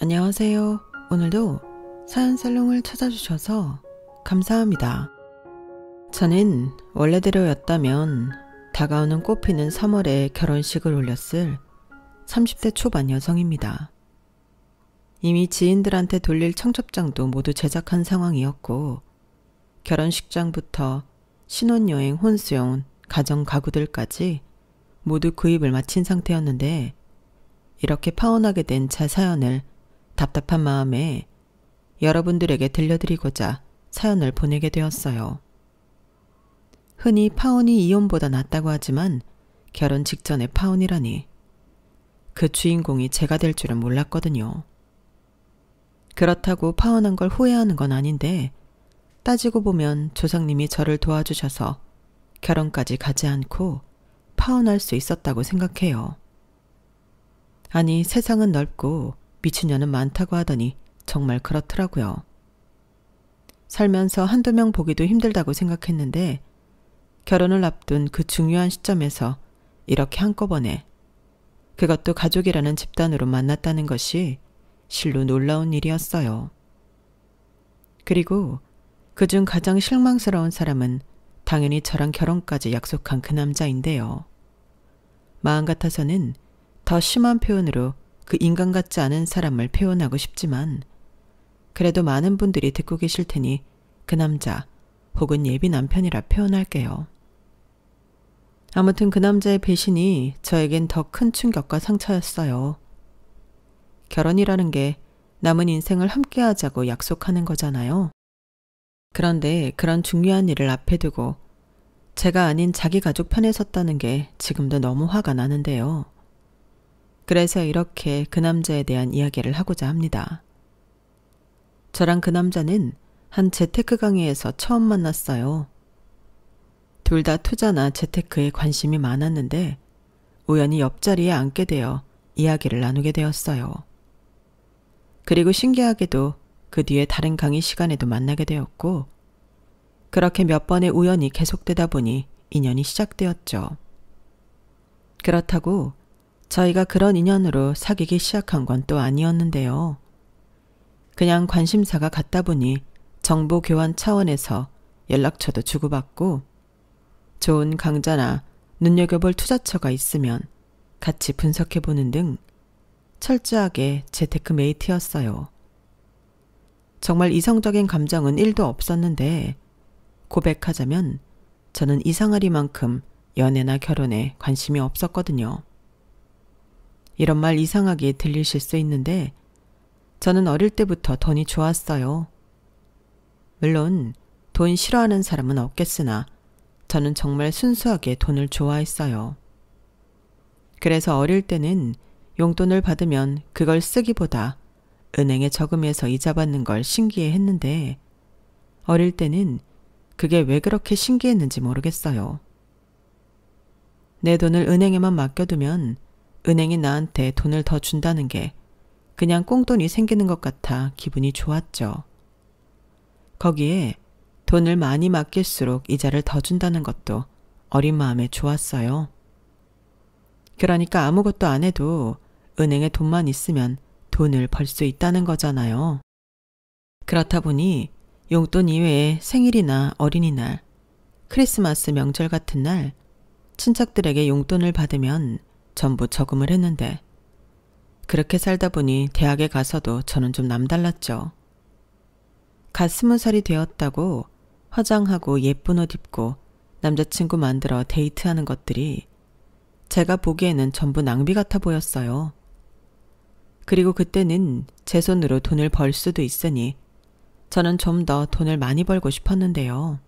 안녕하세요. 오늘도 사연살롱을 찾아주셔서 감사합니다. 저는 원래대로였다면 다가오는 꽃피는 3월에 결혼식을 올렸을 30대 초반 여성입니다. 이미 지인들한테 돌릴 청첩장도 모두 제작한 상황이었고 결혼식장부터 신혼여행, 혼수용, 가정 가구들까지 모두 구입을 마친 상태였는데 이렇게 파혼하게 된 제 사연을 답답한 마음에 여러분들에게 들려드리고자 사연을 보내게 되었어요. 흔히 파혼이 이혼보다 낫다고 하지만 결혼 직전에 파혼이라니 그 주인공이 제가 될 줄은 몰랐거든요. 그렇다고 파혼한 걸 후회하는 건 아닌데 따지고 보면 조상님이 저를 도와주셔서 결혼까지 가지 않고 파혼할 수 있었다고 생각해요. 아니, 세상은 넓고 미친년은 많다고 하더니 정말 그렇더라고요. 살면서 한두 명 보기도 힘들다고 생각했는데 결혼을 앞둔 그 중요한 시점에서 이렇게 한꺼번에 그것도 가족이라는 집단으로 만났다는 것이 실로 놀라운 일이었어요. 그리고 그중 가장 실망스러운 사람은 당연히 저랑 결혼까지 약속한 그 남자인데요. 마음 같아서는 더 심한 표현으로 그 인간 같지 않은 사람을 표현하고 싶지만 그래도 많은 분들이 듣고 계실 테니 그 남자 혹은 예비 남편이라 표현할게요. 아무튼 그 남자의 배신이 저에겐 더 큰 충격과 상처였어요. 결혼이라는 게 남은 인생을 함께 하자고 약속하는 거잖아요. 그런데 그런 중요한 일을 앞에 두고 제가 아닌 자기 가족 편에 섰다는 게 지금도 너무 화가 나는데요. 그래서 이렇게 그 남자에 대한 이야기를 하고자 합니다. 저랑 그 남자는 한 재테크 강의에서 처음 만났어요. 둘 다 투자나 재테크에 관심이 많았는데 우연히 옆자리에 앉게 되어 이야기를 나누게 되었어요. 그리고 신기하게도 그 뒤에 다른 강의 시간에도 만나게 되었고 그렇게 몇 번의 우연이 계속되다 보니 인연이 시작되었죠. 그렇다고 저희가 그런 인연으로 사귀기 시작한 건 또 아니었는데요. 그냥 관심사가 같다 보니 정보 교환 차원에서 연락처도 주고받고 좋은 강좌나 눈여겨볼 투자처가 있으면 같이 분석해보는 등 철저하게 재테크 메이트였어요. 정말 이성적인 감정은 1도 없었는데 고백하자면 저는 이상하리만큼 연애나 결혼에 관심이 없었거든요. 이런 말 이상하게 들리실 수 있는데 저는 어릴 때부터 돈이 좋았어요. 물론 돈 싫어하는 사람은 없겠으나 저는 정말 순수하게 돈을 좋아했어요. 그래서 어릴 때는 용돈을 받으면 그걸 쓰기보다 은행에 저금해서 이자 받는 걸 신기해했는데 어릴 때는 그게 왜 그렇게 신기했는지 모르겠어요. 내 돈을 은행에만 맡겨두면 은행이 나한테 돈을 더 준다는 게 그냥 꽁돈이 생기는 것 같아 기분이 좋았죠. 거기에 돈을 많이 맡길수록 이자를 더 준다는 것도 어린 마음에 좋았어요. 그러니까 아무것도 안 해도 은행에 돈만 있으면 돈을 벌 수 있다는 거잖아요. 그렇다 보니 용돈 이외에 생일이나 어린이날, 크리스마스 명절 같은 날 친척들에게 용돈을 받으면 전부 저금을 했는데 그렇게 살다 보니 대학에 가서도 저는 좀 남달랐죠. 갓 20살이 되었다고 화장하고 예쁜 옷 입고 남자친구 만들어 데이트하는 것들이 제가 보기에는 전부 낭비 같아 보였어요. 그리고 그때는 제 손으로 돈을 벌 수도 있으니 저는 좀 더 돈을 많이 벌고 싶었는데요.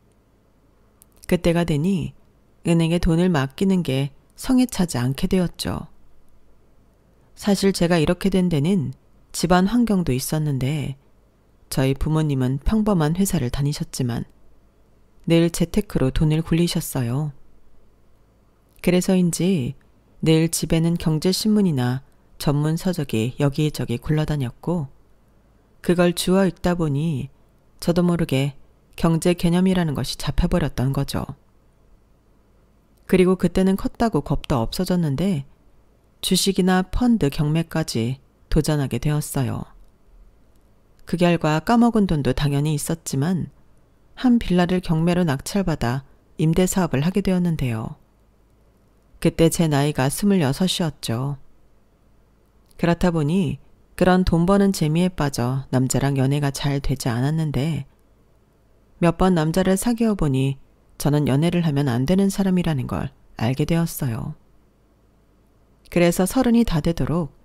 그때가 되니 은행에 돈을 맡기는 게 성에 차지 않게 되었죠. 사실 제가 이렇게 된 데는 집안 환경도 있었는데 저희 부모님은 평범한 회사를 다니셨지만 늘 재테크로 돈을 굴리셨어요. 그래서인지 늘 집에는 경제신문이나 전문 서적이 여기저기 굴러다녔고 그걸 주워 읽다 보니 저도 모르게 경제 개념이라는 것이 잡혀버렸던 거죠. 그리고 그때는 컸다고 겁도 없어졌는데 주식이나 펀드 경매까지 도전하게 되었어요. 그 결과 까먹은 돈도 당연히 있었지만 한 빌라를 경매로 낙찰받아 임대 사업을 하게 되었는데요. 그때 제 나이가 26이었죠. 그렇다 보니 그런 돈 버는 재미에 빠져 남자랑 연애가 잘 되지 않았는데 몇 번 남자를 사귀어 보니 저는 연애를 하면 안 되는 사람이라는 걸 알게 되었어요. 그래서 30이 다 되도록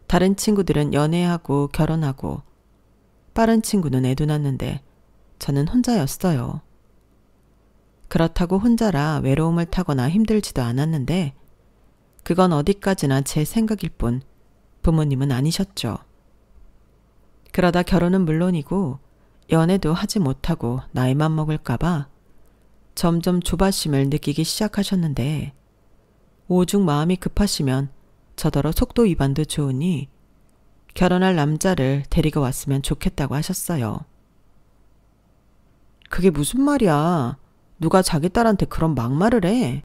다른 친구들은 연애하고 결혼하고 빠른 친구는 애도 낳는데 저는 혼자였어요. 그렇다고 혼자라 외로움을 타거나 힘들지도 않았는데 그건 어디까지나 제 생각일 뿐 부모님은 아니셨죠. 그러다 결혼은 물론이고 연애도 하지 못하고 나이만 먹을까봐 점점 조바심을 느끼기 시작하셨는데 오죽 마음이 급하시면 저더러 속도 위반도 좋으니 결혼할 남자를 데리고 왔으면 좋겠다고 하셨어요. 그게 무슨 말이야. 누가 자기 딸한테 그런 막말을 해.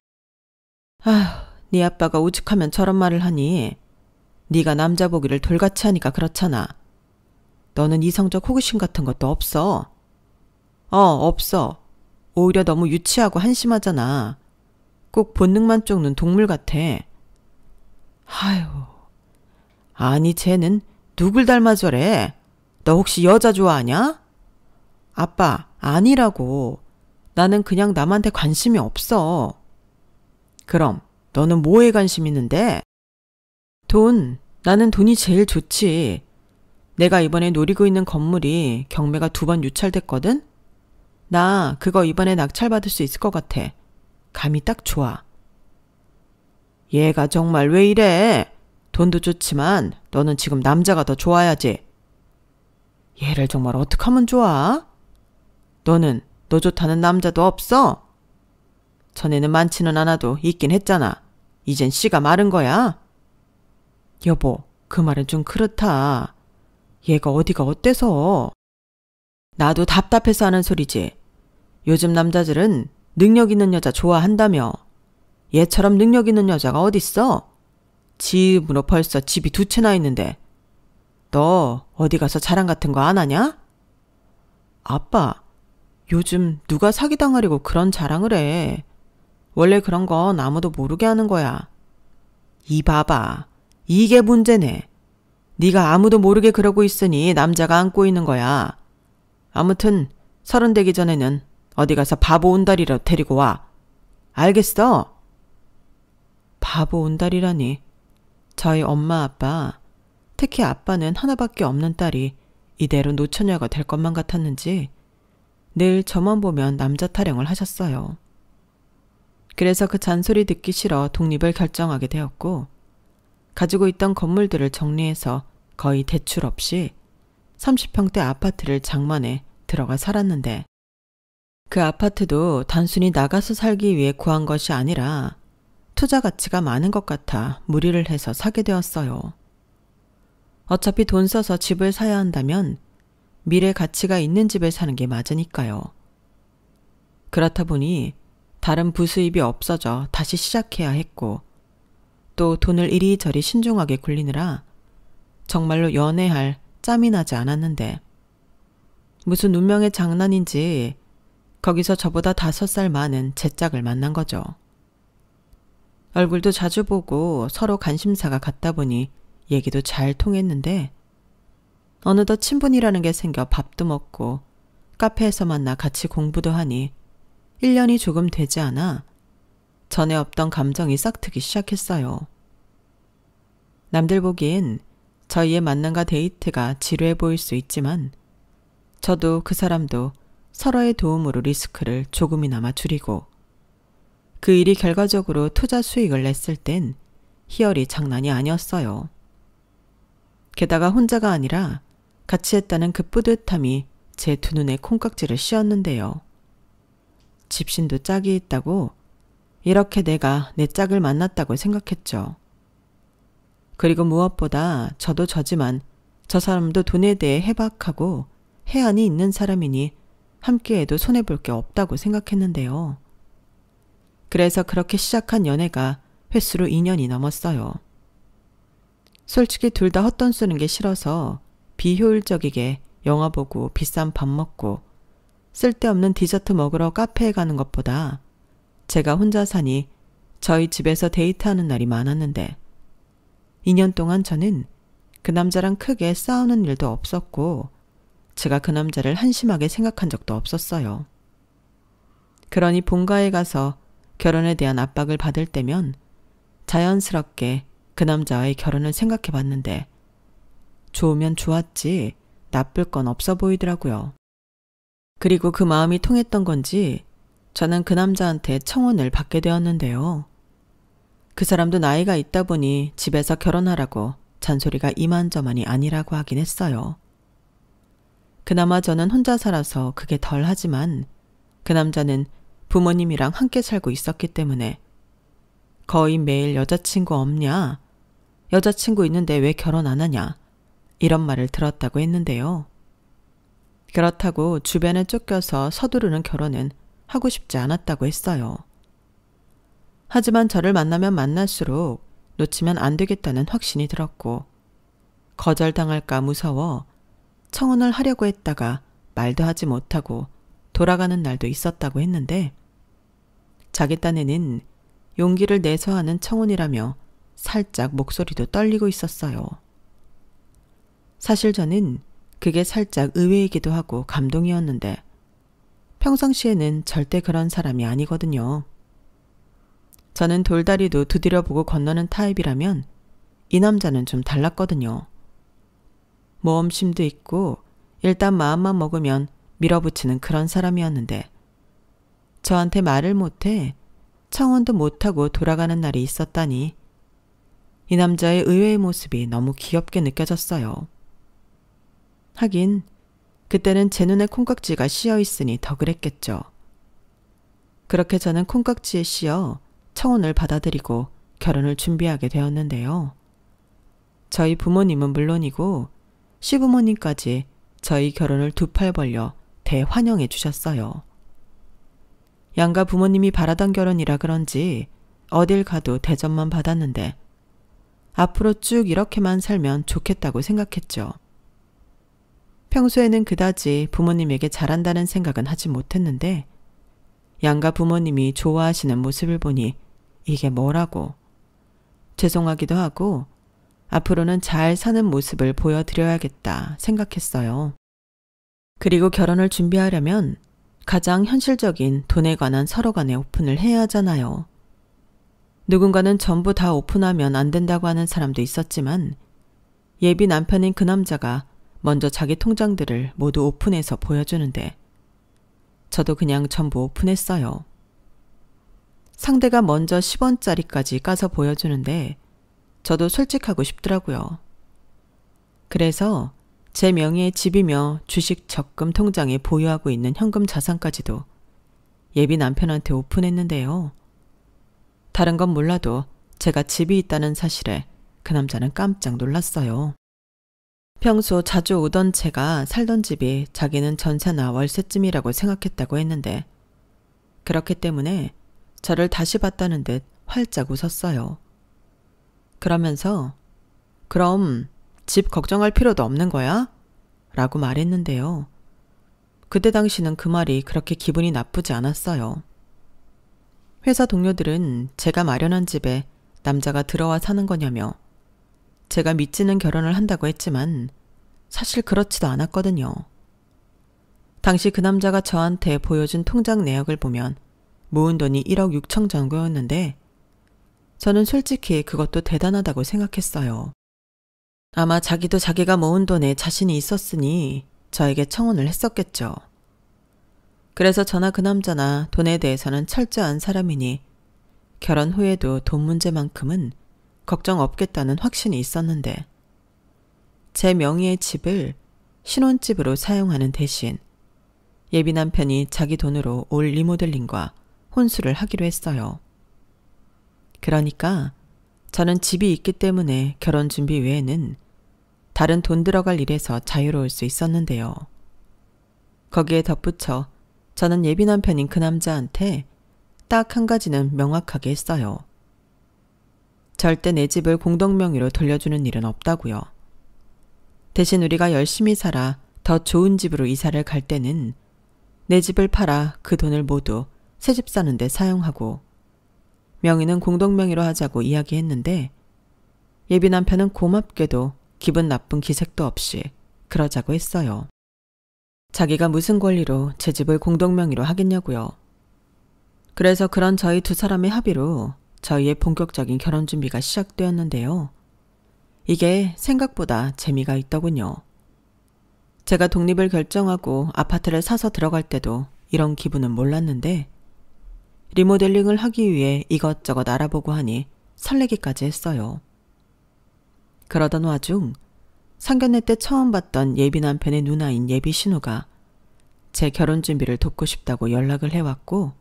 아휴, 네 아빠가 오죽하면 저런 말을 하니. 네가 남자 보기를 돌같이 하니까 그렇잖아. 너는 이성적 호기심 같은 것도 없어. 없어. 오히려 너무 유치하고 한심하잖아. 꼭 본능만 쫓는 동물 같아. 아휴, 아니 쟤는 누굴 닮아 저래? 너 혹시 여자 좋아하냐? 아빠, 아니라고. 나는 그냥 남한테 관심이 없어. 그럼 너는 뭐에 관심 있는데? 돈. 나는 돈이 제일 좋지. 내가 이번에 노리고 있는 건물이 경매가 2번 유찰됐거든? 나 그거 이번에 낙찰받을 수 있을 것 같아. 감이 딱 좋아. 얘가 정말 왜 이래? 돈도 좋지만 너는 지금 남자가 더 좋아야지. 얘를 정말 어떡하면 좋아? 너는 너 좋다는 남자도 없어? 전에는 많지는 않아도 있긴 했잖아. 이젠 씨가 마른 거야. 여보, 그 말은 좀 그렇다. 얘가 어디가 어때서? 나도 답답해서 하는 소리지. 요즘 남자들은 능력 있는 여자 좋아한다며. 얘처럼 능력 있는 여자가 어딨어? 집으로 벌써 집이 2채나 있는데. 너 어디 가서 자랑 같은 거 안 하냐? 아빠, 요즘 누가 사기당하려고 그런 자랑을 해. 원래 그런 건 아무도 모르게 하는 거야. 이 봐봐. 이게 문제네. 네가 아무도 모르게 그러고 있으니 남자가 안고 있는 거야. 아무튼 30 되기 전에는 어디 가서 바보 온다리로 데리고 와. 알겠어? 바보 온다리라니. 저희 엄마 아빠, 특히 아빠는 하나밖에 없는 딸이 이대로 노처녀가 될 것만 같았는지 늘 저만 보면 남자 타령을 하셨어요. 그래서 그 잔소리 듣기 싫어 독립을 결정하게 되었고 가지고 있던 건물들을 정리해서 거의 대출 없이 30평대 아파트를 장만해 들어가 살았는데 그 아파트도 단순히 나가서 살기 위해 구한 것이 아니라 투자 가치가 많은 것 같아 무리를 해서 사게 되었어요. 어차피 돈 써서 집을 사야 한다면 미래 가치가 있는 집을 사는 게 맞으니까요. 그렇다 보니 다른 부수입이 없어져 다시 시작해야 했고 또 돈을 이리저리 신중하게 굴리느라 정말로 연애할 짬이 나지 않았는데 무슨 운명의 장난인지 거기서 저보다 5살 많은 제 짝을 만난 거죠. 얼굴도 자주 보고 서로 관심사가 같다 보니 얘기도 잘 통했는데 어느덧 친분이라는 게 생겨 밥도 먹고 카페에서 만나 같이 공부도 하니 1년이 조금 되지 않아 전에 없던 감정이 싹트기 시작했어요. 남들 보기엔 저희의 만남과 데이트가 지루해 보일 수 있지만 저도 그 사람도 서로의 도움으로 리스크를 조금이나마 줄이고 그 일이 결과적으로 투자 수익을 냈을 땐 희열이 장난이 아니었어요. 게다가 혼자가 아니라 같이 했다는 그 뿌듯함이 제 두 눈에 콩깍지를 씌웠는데요. 집신도 짝이 있다고 이렇게 내가 내 짝을 만났다고 생각했죠. 그리고 무엇보다 저도 저지만 저 사람도 돈에 대해 해박하고 해안이 있는 사람이니 함께해도 손해볼 게 없다고 생각했는데요. 그래서 그렇게 시작한 연애가 횟수로 2년이 넘었어요. 솔직히 둘 다 헛돈 쓰는 게 싫어서 비효율적이게 영화 보고 비싼 밥 먹고 쓸데없는 디저트 먹으러 카페에 가는 것보다 제가 혼자 사니 저희 집에서 데이트하는 날이 많았는데 2년 동안 저는 그 남자랑 크게 싸우는 일도 없었고 제가 그 남자를 한심하게 생각한 적도 없었어요. 그러니 본가에 가서 결혼에 대한 압박을 받을 때면 자연스럽게 그 남자와의 결혼을 생각해 봤는데 좋으면 좋았지 나쁠 건 없어 보이더라고요. 그리고 그 마음이 통했던 건지 저는 그 남자한테 청혼을 받게 되었는데요. 그 사람도 나이가 있다 보니 집에서 결혼하라고 잔소리가 이만저만이 아니라고 하긴 했어요. 그나마 저는 혼자 살아서 그게 덜 하지만 그 남자는 부모님이랑 함께 살고 있었기 때문에 거의 매일 여자친구 없냐? 여자친구 있는데 왜 결혼 안 하냐? 이런 말을 들었다고 했는데요. 그렇다고 주변에 쫓겨서 서두르는 결혼은 하고 싶지 않았다고 했어요. 하지만 저를 만나면 만날수록 놓치면 안 되겠다는 확신이 들었고 거절당할까 무서워 청혼을 하려고 했다가 말도 하지 못하고 돌아가는 날도 있었다고 했는데 자기 딴에는 용기를 내서 하는 청혼이라며 살짝 목소리도 떨리고 있었어요. 사실 저는 그게 살짝 의외이기도 하고 감동이었는데 평상시에는 절대 그런 사람이 아니거든요. 저는 돌다리도 두드려보고 건너는 타입이라면 이 남자는 좀 달랐거든요. 모험심도 있고 일단 마음만 먹으면 밀어붙이는 그런 사람이었는데 저한테 말을 못해 청혼도 못하고 돌아가는 날이 있었다니 이 남자의 의외의 모습이 너무 귀엽게 느껴졌어요. 하긴 그때는 제 눈에 콩깍지가 씌어 있으니 더 그랬겠죠. 그렇게 저는 콩깍지에 씌어 청혼을 받아들이고 결혼을 준비하게 되었는데요. 저희 부모님은 물론이고 시부모님까지 저희 결혼을 두 팔 벌려 대환영해 주셨어요. 양가 부모님이 바라던 결혼이라 그런지 어딜 가도 대접만 받았는데 앞으로 쭉 이렇게만 살면 좋겠다고 생각했죠. 평소에는 그다지 부모님에게 잘한다는 생각은 하지 못했는데 양가 부모님이 좋아하시는 모습을 보니 이게 뭐라고 죄송하기도 하고 앞으로는 잘 사는 모습을 보여드려야겠다 생각했어요. 그리고 결혼을 준비하려면 가장 현실적인 돈에 관한 서로 간의 오픈을 해야 하잖아요. 누군가는 전부 다 오픈하면 안 된다고 하는 사람도 있었지만 예비 남편인 그 남자가 먼저 자기 통장들을 모두 오픈해서 보여주는데 저도 그냥 전부 오픈했어요. 상대가 먼저 10원짜리까지 까서 보여주는데 저도 솔직하고 싶더라고요. 그래서 제 명의의 집이며 주식 적금 통장에 보유하고 있는 현금 자산까지도 예비 남편한테 오픈했는데요. 다른 건 몰라도 제가 집이 있다는 사실에 그 남자는 깜짝 놀랐어요. 평소 자주 오던 제가 살던 집이 자기는 전세나 월세쯤이라고 생각했다고 했는데 그렇기 때문에 저를 다시 봤다는 듯 활짝 웃었어요. 그러면서 그럼 집 걱정할 필요도 없는 거야? 라고 말했는데요. 그때 당시는 그 말이 그렇게 기분이 나쁘지 않았어요. 회사 동료들은 제가 마련한 집에 남자가 들어와 사는 거냐며 제가 믿지는 결혼을 한다고 했지만 사실 그렇지도 않았거든요. 당시 그 남자가 저한테 보여준 통장 내역을 보면 모은 돈이 1억 6천 정도였는데 저는 솔직히 그것도 대단하다고 생각했어요. 아마 자기도 자기가 모은 돈에 자신이 있었으니 저에게 청혼을 했었겠죠. 그래서 저나 그 남자나 돈에 대해서는 철저한 사람이니 결혼 후에도 돈 문제만큼은 걱정 없겠다는 확신이 있었는데 제 명의의 집을 신혼집으로 사용하는 대신 예비 남편이 자기 돈으로 올 리모델링과 혼수를 하기로 했어요. 그러니까 저는 집이 있기 때문에 결혼 준비 외에는 다른 돈 들어갈 일에서 자유로울 수 있었는데요. 거기에 덧붙여 저는 예비 남편인 그 남자한테 딱 한 가지는 명확하게 했어요. 절대 내 집을 공동 명의로 돌려주는 일은 없다고요. 대신 우리가 열심히 살아 더 좋은 집으로 이사를 갈 때는 내 집을 팔아 그 돈을 모두 새 집 사는 데 사용하고 명의는 공동명의로 하자고 이야기했는데 예비 남편은 고맙게도 기분 나쁜 기색도 없이 그러자고 했어요. 자기가 무슨 권리로 제 집을 공동명의로 하겠냐고요. 그래서 그런 저희 두 사람의 합의로 저희의 본격적인 결혼 준비가 시작되었는데요. 이게 생각보다 재미가 있더군요. 제가 독립을 결정하고 아파트를 사서 들어갈 때도 이런 기분은 몰랐는데 리모델링을 하기 위해 이것저것 알아보고 하니 설레기까지 했어요. 그러던 와중 상견례 때 처음 봤던 예비 남편의 누나인 예비 신우가 제 결혼 준비를 돕고 싶다고 연락을 해왔고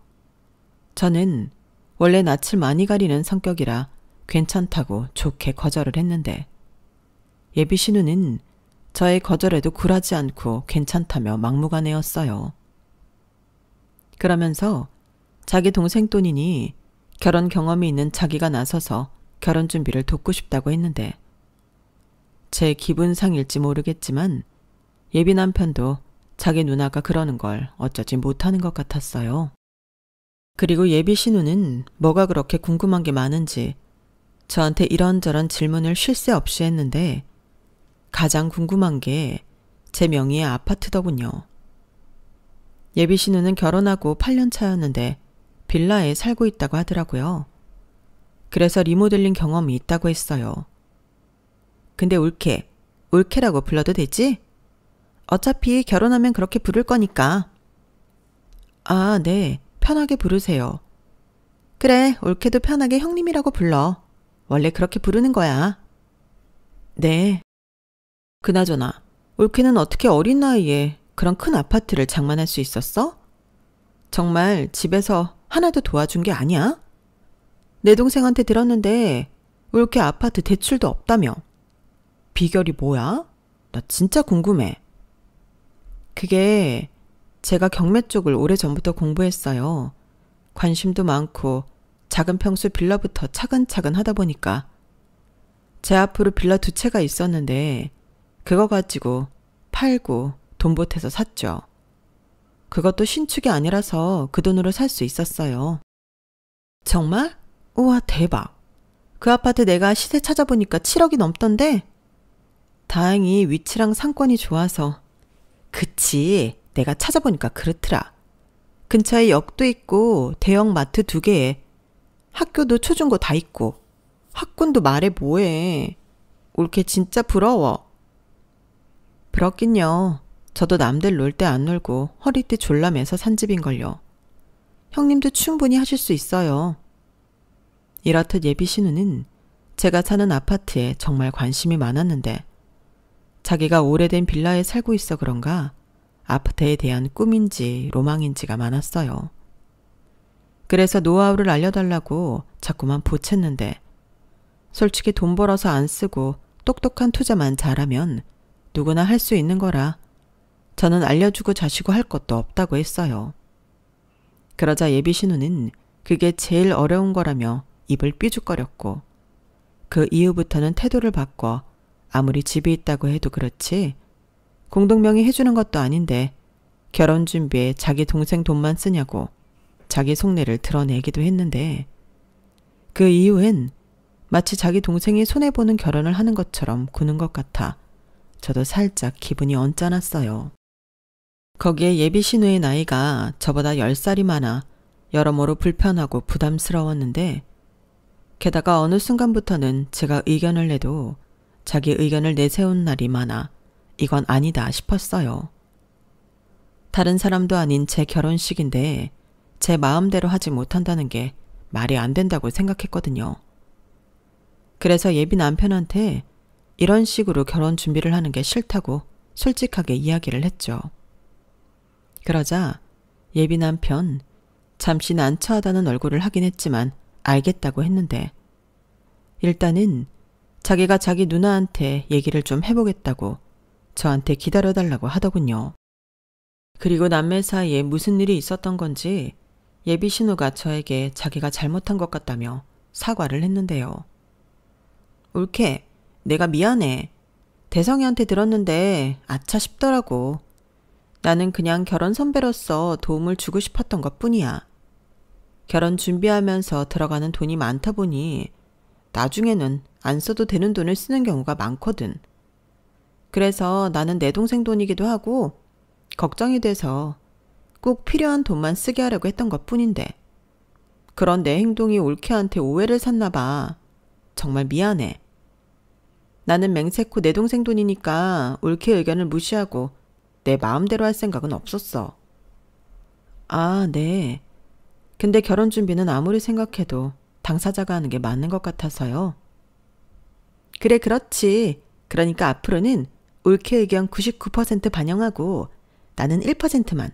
저는 원래 낯을 많이 가리는 성격이라 괜찮다고 좋게 거절을 했는데 예비 신우는 저의 거절에도 굴하지 않고 괜찮다며 막무가내였어요. 그러면서 자기 동생 돈이니 결혼 경험이 있는 자기가 나서서 결혼 준비를 돕고 싶다고 했는데 제 기분상일지 모르겠지만 예비 남편도 자기 누나가 그러는 걸 어쩌지 못하는 것 같았어요. 그리고 예비 신우는 뭐가 그렇게 궁금한 게 많은지 저한테 이런저런 질문을 쉴 새 없이 했는데 가장 궁금한 게 제 명의의 아파트더군요. 예비 신우는 결혼하고 8년 차였는데 빌라에 살고 있다고 하더라고요. 그래서 리모델링 경험이 있다고 했어요. 근데 올케라고 불러도 되지? 어차피 결혼하면 그렇게 부를 거니까. 아, 네. 편하게 부르세요. 그래, 올케도 편하게 형님이라고 불러. 원래 그렇게 부르는 거야. 네. 그나저나 올케는 어떻게 어린 나이에 그런 큰 아파트를 장만할 수 있었어? 정말 집에서 하나도 도와준 게 아니야? 내 동생한테 들었는데 올케 아파트 대출도 없다며. 비결이 뭐야? 나 진짜 궁금해. 그게 제가 경매 쪽을 오래전부터 공부했어요. 관심도 많고 작은 평수 빌라부터 차근차근 하다 보니까 제 앞으로 빌라 2채가 있었는데 그거 가지고 팔고 돈 보태서 샀죠. 그것도 신축이 아니라서 그 돈으로 살 수 있었어요. 정말? 우와, 대박. 그 아파트 내가 시세 찾아보니까 7억이 넘던데? 다행히 위치랑 상권이 좋아서. 그치, 내가 찾아보니까 그렇더라. 근처에 역도 있고 대형 마트 2개에 학교도 초중고 다 있고 학군도 말해 뭐해. 올케 진짜 부러워. 부럽긴요. 저도 남들 놀 때 안 놀고 허리띠 졸라매서 산 집인걸요. 형님도 충분히 하실 수 있어요. 이렇듯 예비 신우는 제가 사는 아파트에 정말 관심이 많았는데 자기가 오래된 빌라에 살고 있어 그런가 아파트에 대한 꿈인지 로망인지가 많았어요. 그래서 노하우를 알려달라고 자꾸만 보챘는데 솔직히 돈 벌어서 안 쓰고 똑똑한 투자만 잘하면 누구나 할 수 있는 거라 저는 알려주고 자시고 할 것도 없다고 했어요. 그러자 예비 신우는 그게 제일 어려운 거라며 입을 삐죽거렸고 그 이후부터는 태도를 바꿔 아무리 집이 있다고 해도 그렇지 공동명의 해주는 것도 아닌데 결혼 준비에 자기 동생 돈만 쓰냐고 자기 속내를 드러내기도 했는데 그 이유엔 마치 자기 동생이 손해보는 결혼을 하는 것처럼 구는 것 같아 저도 살짝 기분이 언짢았어요. 거기에 예비 신우의 나이가 저보다 10살이 많아 여러모로 불편하고 부담스러웠는데 게다가 어느 순간부터는 제가 의견을 내도 자기 의견을 내세운 날이 많아 이건 아니다 싶었어요. 다른 사람도 아닌 제 결혼식인데 제 마음대로 하지 못한다는 게 말이 안 된다고 생각했거든요. 그래서 예비 남편한테 이런 식으로 결혼 준비를 하는 게 싫다고 솔직하게 이야기를 했죠. 그러자 예비 남편 잠시 난처하다는 얼굴을 하긴 했지만 알겠다고 했는데 일단은 자기가 자기 누나한테 얘기를 좀 해보겠다고 저한테 기다려달라고 하더군요. 그리고 남매 사이에 무슨 일이 있었던 건지 예비 신우가 저에게 자기가 잘못한 것 같다며 사과를 했는데요. 올케, 내가 미안해. 대성이한테 들었는데 아차 싶더라고. 나는 그냥 결혼 선배로서 도움을 주고 싶었던 것뿐이야. 결혼 준비하면서 들어가는 돈이 많다 보니 나중에는 안 써도 되는 돈을 쓰는 경우가 많거든. 그래서 나는 내 동생 돈이기도 하고 걱정이 돼서 꼭 필요한 돈만 쓰게 하려고 했던 것뿐인데 그런 내 행동이 올케한테 오해를 샀나 봐. 정말 미안해. 나는 맹세코 내 동생 돈이니까 올케 의견을 무시하고 내 마음대로 할 생각은 없었어. 아, 네. 근데 결혼 준비는 아무리 생각해도 당사자가 하는 게 맞는 것 같아서요. 그래, 그렇지. 그러니까 앞으로는 올케 의견 99% 반영하고 나는 1%만.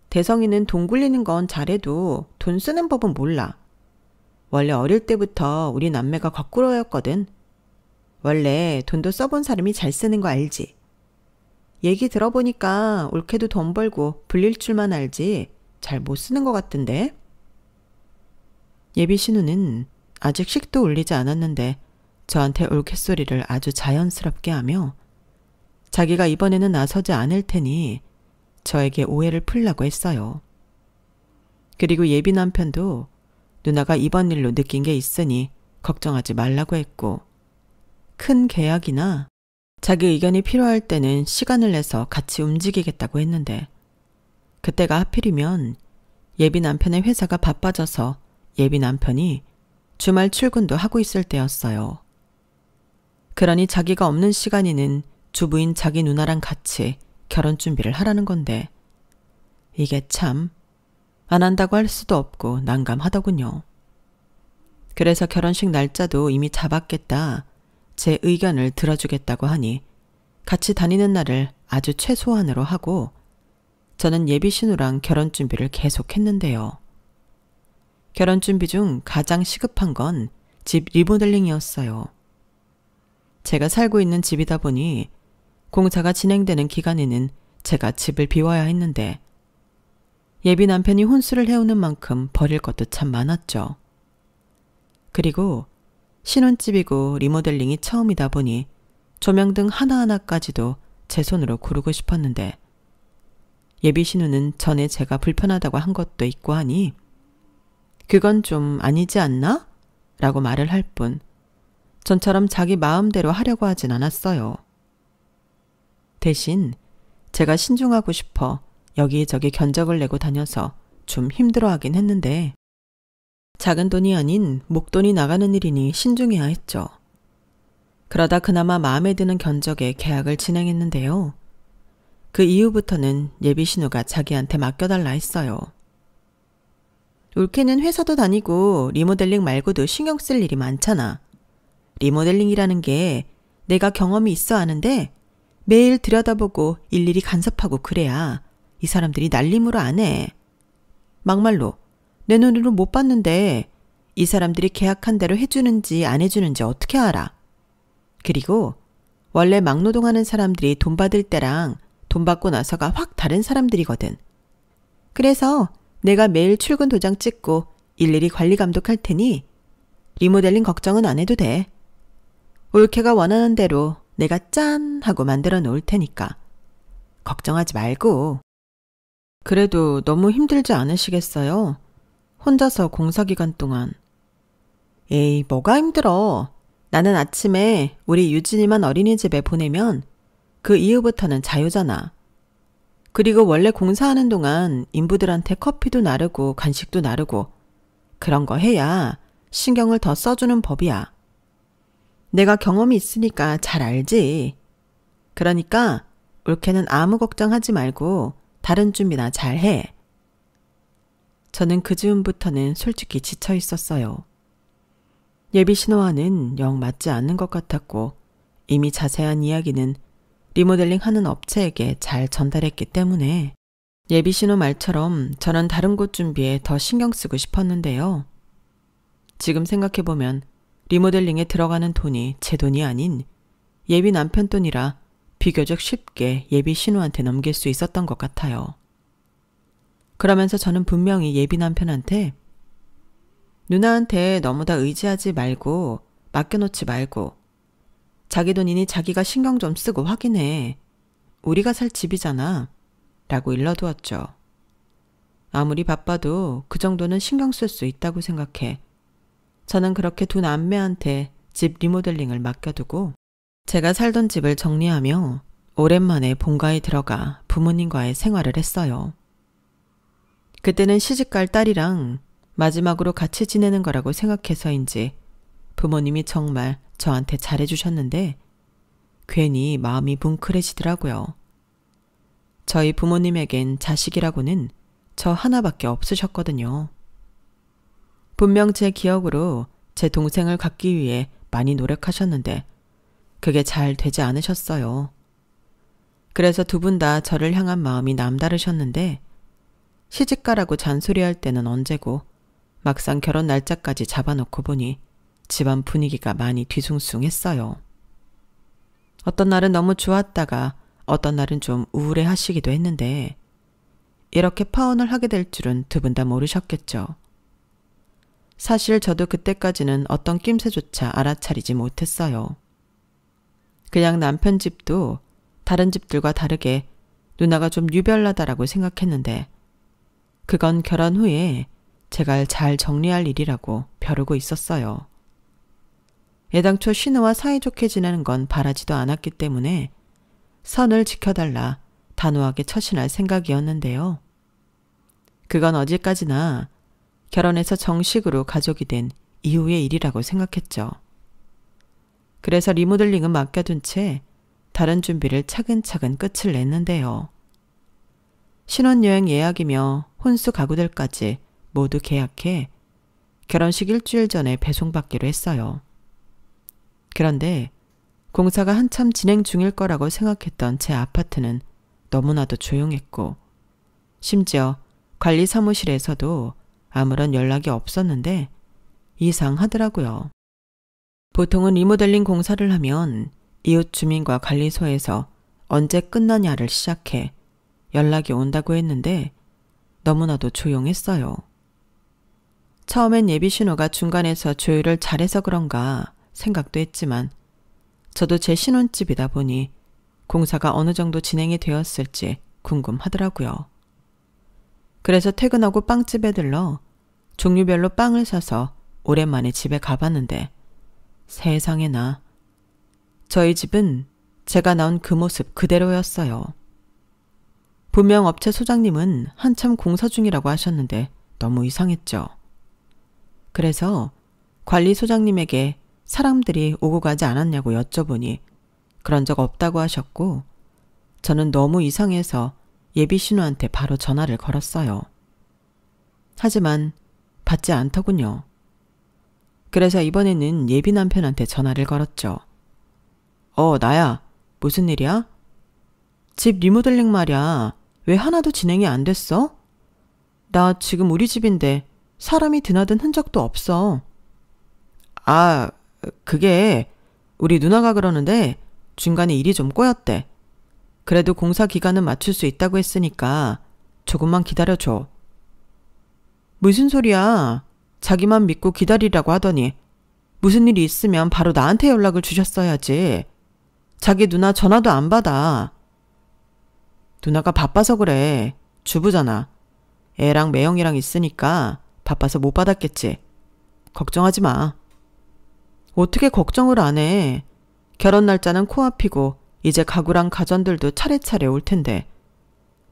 대성이는 돈 굴리는 건 잘해도 돈 쓰는 법은 몰라. 원래 어릴 때부터 우리 남매가 거꾸로였거든. 원래 돈도 써본 사람이 잘 쓰는 거 알지? 얘기 들어보니까 올케도 돈 벌고 불릴 줄만 알지 잘 못 쓰는 것 같던데. 예비 신우는 아직 식도 올리지 않았는데 저한테 올케소리를 아주 자연스럽게 하며 자기가 이번에는 나서지 않을 테니 저에게 오해를 풀려고 했어요. 그리고 예비 남편도 누나가 이번 일로 느낀 게 있으니 걱정하지 말라고 했고 큰 계약이나 자기 의견이 필요할 때는 시간을 내서 같이 움직이겠다고 했는데 그때가 하필이면 예비 남편의 회사가 바빠져서 예비 남편이 주말 출근도 하고 있을 때였어요. 그러니 자기가 없는 시간에는 주부인 자기 누나랑 같이 결혼 준비를 하라는 건데 이게 참 안 한다고 할 수도 없고 난감하더군요. 그래서 결혼식 날짜도 이미 잡았겠다. 제 의견을 들어주겠다고 하니 같이 다니는 날을 아주 최소한으로 하고 저는 예비 신우랑 결혼 준비를 계속했는데요. 결혼 준비 중 가장 시급한 건 집 리모델링이었어요. 제가 살고 있는 집이다 보니 공사가 진행되는 기간에는 제가 집을 비워야 했는데 예비 남편이 혼수를 해오는 만큼 버릴 것도 참 많았죠. 그리고 신혼집이고 리모델링이 처음이다 보니 조명등 하나하나까지도 제 손으로 고르고 싶었는데 예비 신우는 전에 제가 불편하다고 한 것도 있고 하니 그건 좀 아니지 않나? 라고 말을 할 뿐 전처럼 자기 마음대로 하려고 하진 않았어요. 대신 제가 신중하고 싶어 여기저기 견적을 내고 다녀서 좀 힘들어하긴 했는데 작은 돈이 아닌 목돈이 나가는 일이니 신중해야 했죠. 그러다 그나마 마음에 드는 견적에 계약을 진행했는데요. 그 이후부터는 예비 신우가 자기한테 맡겨달라 했어요. 올케는 회사도 다니고 리모델링 말고도 신경 쓸 일이 많잖아. 리모델링이라는 게 내가 경험이 있어 하는데 매일 들여다보고 일일이 간섭하고 그래야 이 사람들이 날림으로 안 해. 막말로 내 눈으로 못 봤는데 이 사람들이 계약한 대로 해주는지 안 해주는지 어떻게 알아? 그리고 원래 막노동하는 사람들이 돈 받을 때랑 돈 받고 나서가 확 다른 사람들이거든. 그래서 내가 매일 출근 도장 찍고 일일이 관리 감독할 테니 리모델링 걱정은 안 해도 돼. 올케가 원하는 대로 내가 짠 하고 만들어 놓을 테니까 걱정하지 말고. 그래도 너무 힘들지 않으시겠어요? 혼자서 공사기간 동안. 에이, 뭐가 힘들어. 나는 아침에 우리 유진이만 어린이집에 보내면 그 이후부터는 자유잖아. 그리고 원래 공사하는 동안 인부들한테 커피도 나르고 간식도 나르고 그런 거 해야 신경을 더 써주는 법이야. 내가 경험이 있으니까 잘 알지. 그러니까 올케는 아무 걱정하지 말고 다른 준비나 잘 해. 저는 그 즈음부터는 솔직히 지쳐 있었어요. 예비 신호와는 영 맞지 않는 것 같았고 이미 자세한 이야기는 리모델링 하는 업체에게 잘 전달했기 때문에 예비 신호 말처럼 저는 다른 곳 준비에 더 신경 쓰고 싶었는데요. 지금 생각해보면 리모델링에 들어가는 돈이 제 돈이 아닌 예비 남편 돈이라 비교적 쉽게 예비 신우한테 넘길 수 있었던 것 같아요. 그러면서 저는 분명히 예비 남편한테 누나한테 너무 다 의지하지 말고 맡겨놓지 말고 자기 돈이니 자기가 신경 좀 쓰고 확인해. 우리가 살 집이잖아. 라고 일러두었죠. 아무리 바빠도 그 정도는 신경 쓸 수 있다고 생각해 저는 그렇게 두 남매한테 집 리모델링을 맡겨두고 제가 살던 집을 정리하며 오랜만에 본가에 들어가 부모님과의 생활을 했어요. 그때는 시집갈 딸이랑 마지막으로 같이 지내는 거라고 생각해서인지 부모님이 정말 저한테 잘해주셨는데 괜히 마음이 뭉클해지더라고요. 저희 부모님에겐 자식이라고는 저 하나밖에 없으셨거든요. 분명 제 기억으로 제 동생을 갖기 위해 많이 노력하셨는데 그게 잘 되지 않으셨어요. 그래서 두 분 다 저를 향한 마음이 남다르셨는데 시집가라고 잔소리할 때는 언제고 막상 결혼 날짜까지 잡아놓고 보니 집안 분위기가 많이 뒤숭숭했어요. 어떤 날은 너무 좋았다가 어떤 날은 좀 우울해 하시기도 했는데 이렇게 파혼을 하게 될 줄은 두 분 다 모르셨겠죠. 사실 저도 그때까지는 어떤 낌새조차 알아차리지 못했어요. 그냥 남편 집도 다른 집들과 다르게 누나가 좀 유별나다라고 생각했는데 그건 결혼 후에 제가 잘 정리할 일이라고 벼르고 있었어요. 애당초 신우와 사이좋게 지내는 건 바라지도 않았기 때문에 선을 지켜달라 단호하게 처신할 생각이었는데요. 그건 어디까지나 결혼해서 정식으로 가족이 된 이후의 일이라고 생각했죠. 그래서 리모델링은 맡겨둔 채 다른 준비를 차근차근 끝을 냈는데요. 신혼여행 예약이며 혼수 가구들까지 모두 계약해 결혼식 일주일 전에 배송받기로 했어요. 그런데 공사가 한참 진행 중일 거라고 생각했던 제 아파트는 너무나도 조용했고 심지어 관리 사무실에서도 아무런 연락이 없었는데 이상하더라고요. 보통은 리모델링 공사를 하면 이웃 주민과 관리소에서 언제 끝나냐를 시작해 연락이 온다고 했는데 너무나도 조용했어요. 처음엔 예비 신호가 중간에서 조율을 잘해서 그런가 생각도 했지만 저도 제 신혼집이다 보니 공사가 어느 정도 진행이 되었을지 궁금하더라고요. 그래서 퇴근하고 빵집에 들러 종류별로 빵을 사서 오랜만에 집에 가봤는데 세상에나 저희 집은 제가 나온 그 모습 그대로였어요. 분명 업체 소장님은 한참 공사 중이라고 하셨는데 너무 이상했죠. 그래서 관리 소장님에게 사람들이 오고 가지 않았냐고 여쭤보니 그런 적 없다고 하셨고 저는 너무 이상해서 예비 신우한테 바로 전화를 걸었어요. 하지만 받지 않더군요. 그래서 이번에는 예비 남편한테 전화를 걸었죠. 나야. 무슨 일이야? 집 리모델링 말이야. 왜 하나도 진행이 안 됐어? 나 지금 우리 집인데 사람이 드나든 흔적도 없어. 그게 우리 누나가 그러는데 중간에 일이 좀 꼬였대. 그래도 공사 기간은 맞출 수 있다고 했으니까 조금만 기다려줘. 무슨 소리야? 자기만 믿고 기다리라고 하더니 무슨 일이 있으면 바로 나한테 연락을 주셨어야지. 자기 누나 전화도 안 받아. 누나가 바빠서 그래. 주부잖아. 애랑 매형이랑 있으니까 바빠서 못 받았겠지. 걱정하지 마. 어떻게 걱정을 안 해. 결혼 날짜는 코앞이고 이제 가구랑 가전들도 차례차례 올 텐데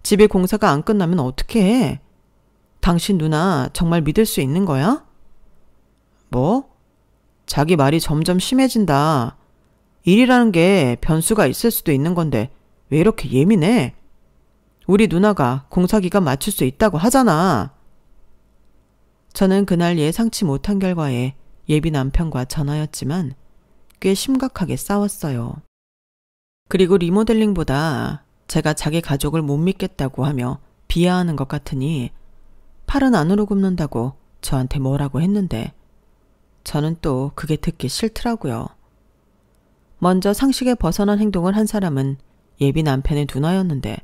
집에 공사가 안 끝나면 어떻게 해? 당신 누나 정말 믿을 수 있는 거야? 뭐? 자기 말이 점점 심해진다. 일이라는 게 변수가 있을 수도 있는 건데 왜 이렇게 예민해? 우리 누나가 공사기간 맞출 수 있다고 하잖아. 저는 그날 예상치 못한 결과에 예비 남편과 전화였지만 꽤 심각하게 싸웠어요. 그리고 리모델링보다 제가 자기 가족을 못 믿겠다고 하며 비하하는 것 같으니 팔은 안으로 굽는다고 저한테 뭐라고 했는데 저는 또 그게 듣기 싫더라고요. 먼저 상식에 벗어난 행동을 한 사람은 예비 남편의 누나였는데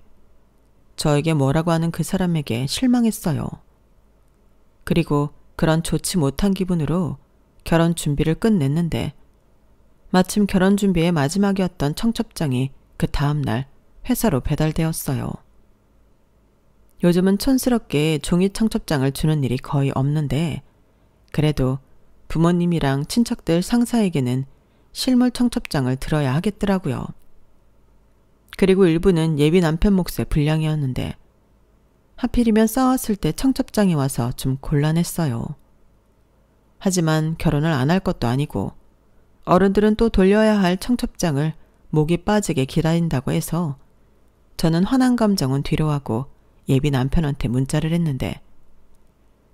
저에게 뭐라고 하는 그 사람에게 실망했어요. 그리고 그런 좋지 못한 기분으로 결혼 준비를 끝냈는데 마침 결혼 준비의 마지막이었던 청첩장이 그 다음날 회사로 배달되었어요. 요즘은 촌스럽게 종이 청첩장을 주는 일이 거의 없는데 그래도 부모님이랑 친척들 상사에게는 실물 청첩장을 들어야 하겠더라고요. 그리고 일부는 예비 남편 몫의 분량이었는데 하필이면 싸웠을 때 청첩장이 와서 좀 곤란했어요. 하지만 결혼을 안 할 것도 아니고 어른들은 또 돌려야 할 청첩장을 목이 빠지게 기다린다고 해서 저는 화난 감정은 뒤로하고 예비 남편한테 문자를 했는데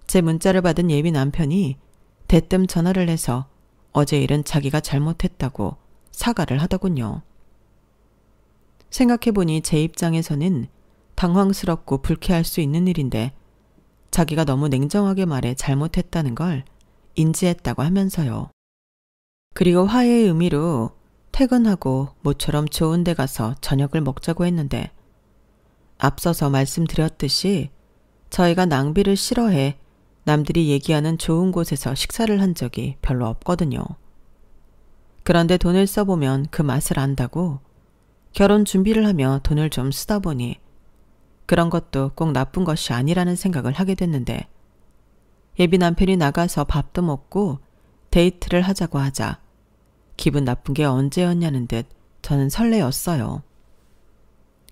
제 문자를 받은 예비 남편이 대뜸 전화를 해서 어제 일은 자기가 잘못했다고 사과를 하더군요. 생각해보니 제 입장에서는 당황스럽고 불쾌할 수 있는 일인데 자기가 너무 냉정하게 말해 잘못했다는 걸 인지했다고 하면서요. 그리고 화해의 의미로 퇴근하고 모처럼 좋은 데 가서 저녁을 먹자고 했는데 앞서서 말씀드렸듯이 저희가 낭비를 싫어해 남들이 얘기하는 좋은 곳에서 식사를 한 적이 별로 없거든요. 그런데 돈을 써보면 그 맛을 안다고 결혼 준비를 하며 돈을 좀 쓰다 보니 그런 것도 꼭 나쁜 것이 아니라는 생각을 하게 됐는데 예비 남편이 나가서 밥도 먹고 데이트를 하자고 하자 기분 나쁜 게 언제였냐는 듯 저는 설레었어요.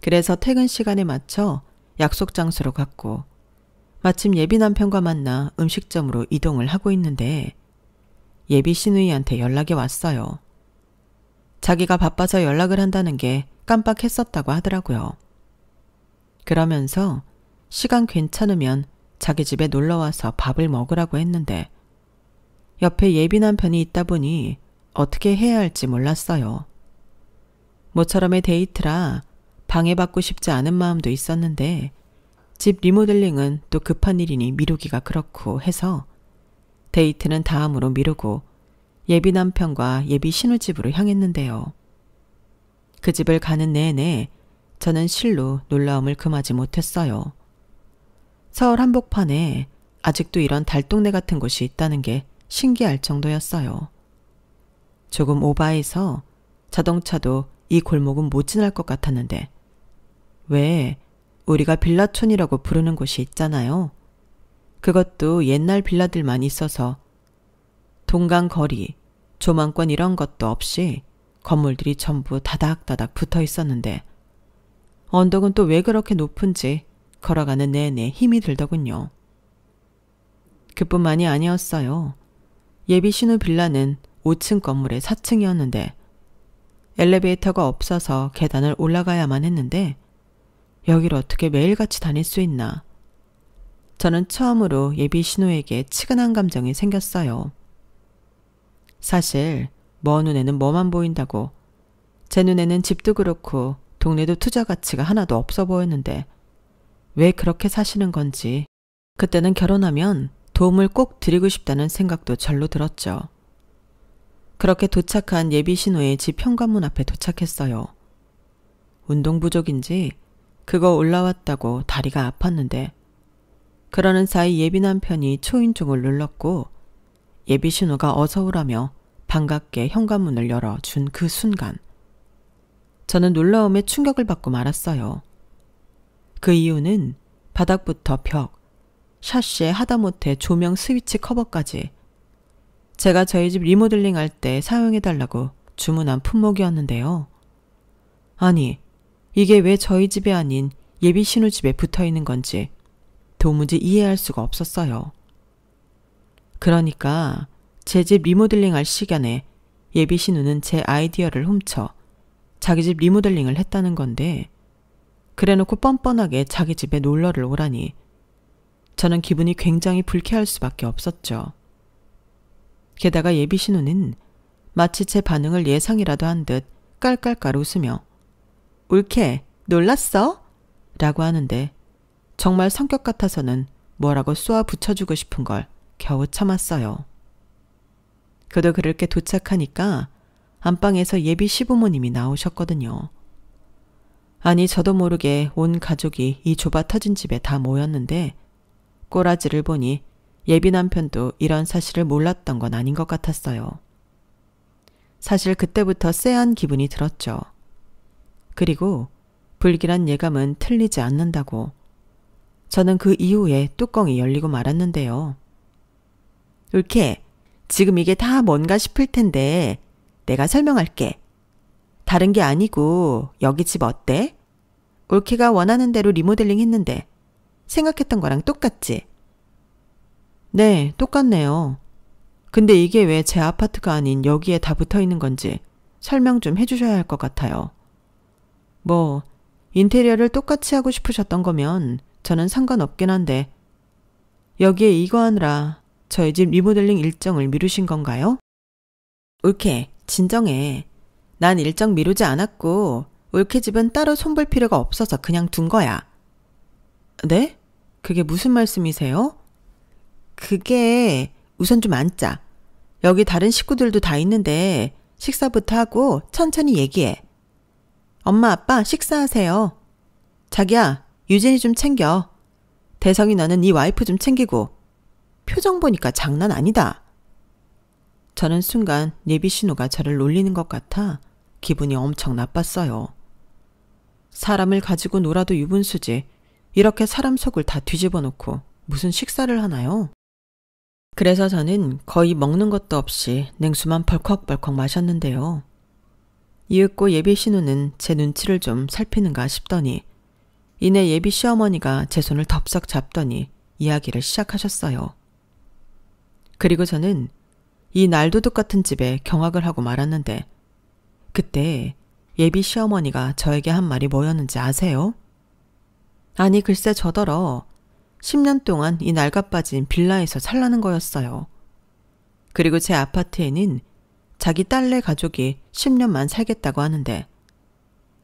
그래서 퇴근 시간에 맞춰 약속 장소로 갔고 마침 예비 남편과 만나 음식점으로 이동을 하고 있는데 예비 시누이한테 연락이 왔어요. 자기가 바빠서 연락을 한다는 게 깜빡했었다고 하더라고요. 그러면서 시간 괜찮으면 자기 집에 놀러와서 밥을 먹으라고 했는데 옆에 예비 남편이 있다 보니 어떻게 해야 할지 몰랐어요. 모처럼의 데이트라 방해받고 싶지 않은 마음도 있었는데 집 리모델링은 또 급한 일이니 미루기가 그렇고 해서 데이트는 다음으로 미루고 예비 남편과 예비 신우집으로 향했는데요. 그 집을 가는 내내 저는 실로 놀라움을 금하지 못했어요. 서울 한복판에 아직도 이런 달동네 같은 곳이 있다는 게 신기할 정도였어요. 조금 오바해서 자동차도 이 골목은 못 지날 것 같았는데 왜 우리가 빌라촌이라고 부르는 곳이 있잖아요. 그것도 옛날 빌라들만 있어서 동강 거리, 조망권 이런 것도 없이 건물들이 전부 다닥다닥 붙어 있었는데 언덕은 또 왜 그렇게 높은지 걸어가는 내내 힘이 들더군요. 그뿐만이 아니었어요. 예비 신우 빌라는 5층 건물의 4층이었는데 엘리베이터가 없어서 계단을 올라가야만 했는데 여기를 어떻게 매일같이 다닐 수 있나. 저는 처음으로 예비 신우에게 치근한 감정이 생겼어요. 사실 먼 눈에는 뭐만 보인다고 제 눈에는 집도 그렇고 동네도 투자 가치가 하나도 없어 보였는데 왜 그렇게 사시는 건지 그때는 결혼하면 도움을 꼭 드리고 싶다는 생각도 절로 들었죠. 그렇게 도착한 예비 신우의 집 현관문 앞에 도착했어요. 운동 부족인지 그거 올라왔다고 다리가 아팠는데 그러는 사이 예비 남편이 초인종을 눌렀고 예비 신우가 어서 오라며 반갑게 현관문을 열어준 그 순간 저는 놀라움에 충격을 받고 말았어요. 그 이유는 바닥부터 벽, 샤시에 하다못해 조명 스위치 커버까지 제가 저희 집 리모델링 할 때 사용해달라고 주문한 품목이었는데요. 아니, 이게 왜 저희 집에 아닌 예비 신우 집에 붙어 있는 건지 도무지 이해할 수가 없었어요. 그러니까 제 집 리모델링 할 시간에 예비 신우는 제 아이디어를 훔쳐 자기 집 리모델링을 했다는 건데 그래놓고 뻔뻔하게 자기 집에 놀러를 오라니 저는 기분이 굉장히 불쾌할 수밖에 없었죠. 게다가 예비 신우는 마치 제 반응을 예상이라도 한 듯 깔깔깔 웃으며 울케 놀랐어? 라고 하는데 정말 성격 같아서는 뭐라고 쏘아 붙여주고 싶은 걸 겨우 참았어요. 그도 그럴 게 도착하니까 안방에서 예비 시부모님이 나오셨거든요. 아니 저도 모르게 온 가족이 이 좁아 터진 집에 다 모였는데 꼬라지를 보니 예비 남편도 이런 사실을 몰랐던 건 아닌 것 같았어요. 사실 그때부터 쎄한 기분이 들었죠. 그리고 불길한 예감은 틀리지 않는다고. 저는 그 이후에 뚜껑이 열리고 말았는데요. 울케, 지금 이게 다 뭔가 싶을 텐데 내가 설명할게. 다른 게 아니고 여기 집 어때? 울케가 원하는 대로 리모델링 했는데 생각했던 거랑 똑같지? 네, 똑같네요. 근데 이게 왜 제 아파트가 아닌 여기에 다 붙어 있는 건지 설명 좀 해주셔야 할 것 같아요. 뭐 인테리어를 똑같이 하고 싶으셨던 거면 저는 상관없긴 한데 여기에 이거 하느라 저희 집 리모델링 일정을 미루신 건가요? 울케, 진정해. 난 일정 미루지 않았고 울케 집은 따로 손볼 필요가 없어서 그냥 둔 거야. 네? 그게 무슨 말씀이세요? 그게 우선 좀 앉자. 여기 다른 식구들도 다 있는데 식사부터 하고 천천히 얘기해. 엄마 아빠 식사하세요. 자기야, 유진이 좀 챙겨. 대성이 너는 네 와이프 좀 챙기고. 표정 보니까 장난 아니다. 저는 순간 예비 신우가 저를 놀리는 것 같아 기분이 엄청 나빴어요. 사람을 가지고 놀아도 유분수지 이렇게 사람 속을 다 뒤집어 놓고 무슨 식사를 하나요? 그래서 저는 거의 먹는 것도 없이 냉수만 벌컥벌컥 마셨는데요. 이윽고 예비 신우는 제 눈치를 좀 살피는가 싶더니 이내 예비 시어머니가 제 손을 덥석 잡더니 이야기를 시작하셨어요. 그리고 저는 이 날도둑 같은 집에 경악을 하고 말았는데 그때 예비 시어머니가 저에게 한 말이 뭐였는지 아세요? 아니 글쎄 저더러 10년 동안 이 낡아빠진 빌라에서 살라는 거였어요. 그리고 제 아파트에는 자기 딸네 가족이 10년만 살겠다고 하는데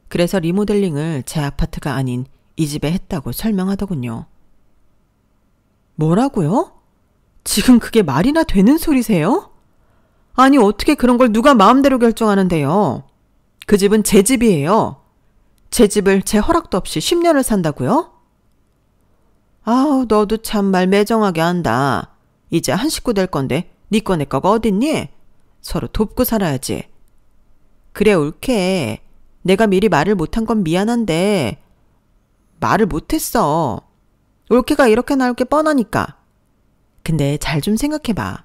그래서 리모델링을 제 아파트가 아닌 이 집에 했다고 설명하더군요. 뭐라고요? 지금 그게 말이나 되는 소리세요? 아니 어떻게 그런 걸 누가 마음대로 결정하는데요? 그 집은 제 집이에요. 제 집을 제 허락도 없이 10년을 산다고요? 아우 너도 참 말 매정하게 한다. 이제 한 식구 될 건데 네 거 내 거가 어딨니? 서로 돕고 살아야지. 그래 울케. 내가 미리 말을 못한 건 미안한데 말을 못했어. 울케가 이렇게 나올 게 뻔하니까. 근데 잘 좀 생각해봐.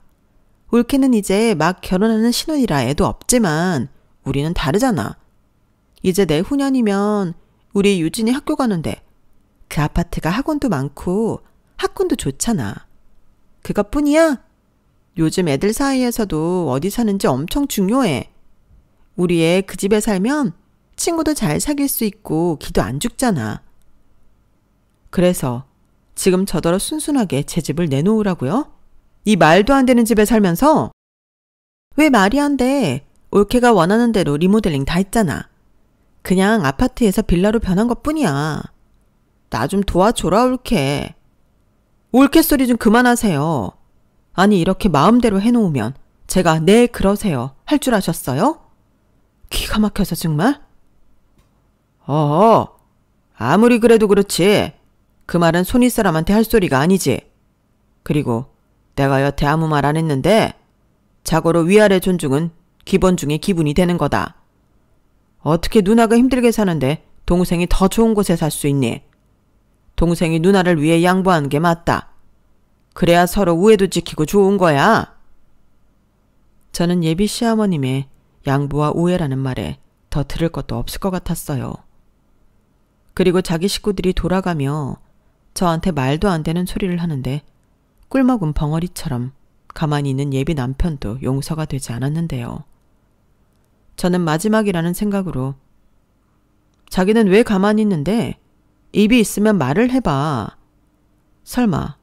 울케는 이제 막 결혼하는 신혼이라 애도 없지만 우리는 다르잖아. 이제 내후년이면 우리 유진이 학교 가는데 그 아파트가 학원도 많고 학군도 좋잖아. 그것뿐이야? 요즘 애들 사이에서도 어디 사는지 엄청 중요해. 우리 애 그 집에 살면 친구도 잘 사귈 수 있고 기도 안 죽잖아. 그래서 지금 저더러 순순하게 제 집을 내놓으라고요? 이 말도 안 되는 집에 살면서? 왜 말이 안 돼? 올케가 원하는 대로 리모델링 다 했잖아. 그냥 아파트에서 빌라로 변한 것뿐이야. 나 좀 도와줘라 올케. 올케 소리 좀 그만하세요. 아니 이렇게 마음대로 해놓으면 제가 네 그러세요 할 줄 아셨어요? 기가 막혀서 정말? 아무리 그래도 그렇지. 그 말은 손윗 사람한테 할 소리가 아니지. 그리고 내가 여태 아무 말 안 했는데 자고로 위아래 존중은 기본 중에 기분이 되는 거다. 어떻게 누나가 힘들게 사는데 동생이 더 좋은 곳에 살 수 있니? 동생이 누나를 위해 양보하는 게 맞다. 그래야 서로 우애도 지키고 좋은 거야. 저는 예비 시어머님의 양보와 우애라는 말에 더 들을 것도 없을 것 같았어요. 그리고 자기 식구들이 돌아가며 저한테 말도 안 되는 소리를 하는데 꿀먹은 벙어리처럼 가만히 있는 예비 남편도 용서가 되지 않았는데요. 저는 마지막이라는 생각으로 자기는 왜 가만히 있는데 입이 있으면 말을 해봐. 설마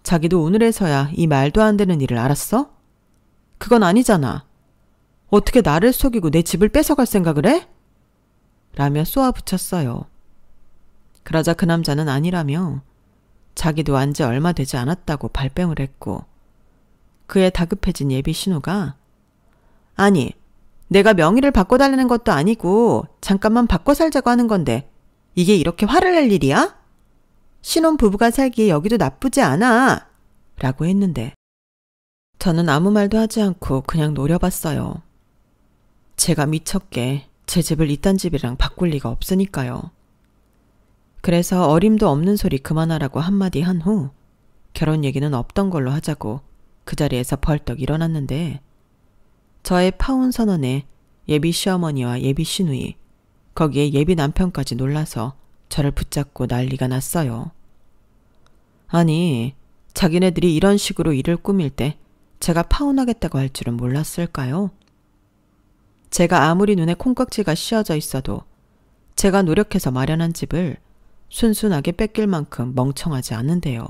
자기도 오늘에서야 이 말도 안 되는 일을 알았어? 그건 아니잖아. 어떻게 나를 속이고 내 집을 뺏어갈 생각을 해? 라며 쏘아붙였어요. 그러자 그 남자는 아니라며 자기도 안지 얼마 되지 않았다고 발뺌을 했고 그에 다급해진 예비 신우가 아니 내가 명의를 바꿔달라는 것도 아니고 잠깐만 바꿔 살자고 하는 건데 이게 이렇게 화를 낼 일이야? 신혼 부부가 살기에 여기도 나쁘지 않아 라고 했는데 저는 아무 말도 하지 않고 그냥 노려봤어요. 제가 미쳤게 제 집을 이딴 집이랑 바꿀 리가 없으니까요. 그래서 어림도 없는 소리 그만하라고 한마디 한 후 결혼 얘기는 없던 걸로 하자고 그 자리에서 벌떡 일어났는데 저의 파혼 선언에 예비 시어머니와 예비 시누이, 거기에 예비 남편까지 놀라서 저를 붙잡고 난리가 났어요. 아니, 자기네들이 이런 식으로 일을 꾸밀 때 제가 파혼하겠다고 할 줄은 몰랐을까요? 제가 아무리 눈에 콩깍지가 씌어져 있어도 제가 노력해서 마련한 집을 순순하게 뺏길 만큼 멍청하지 않은데요.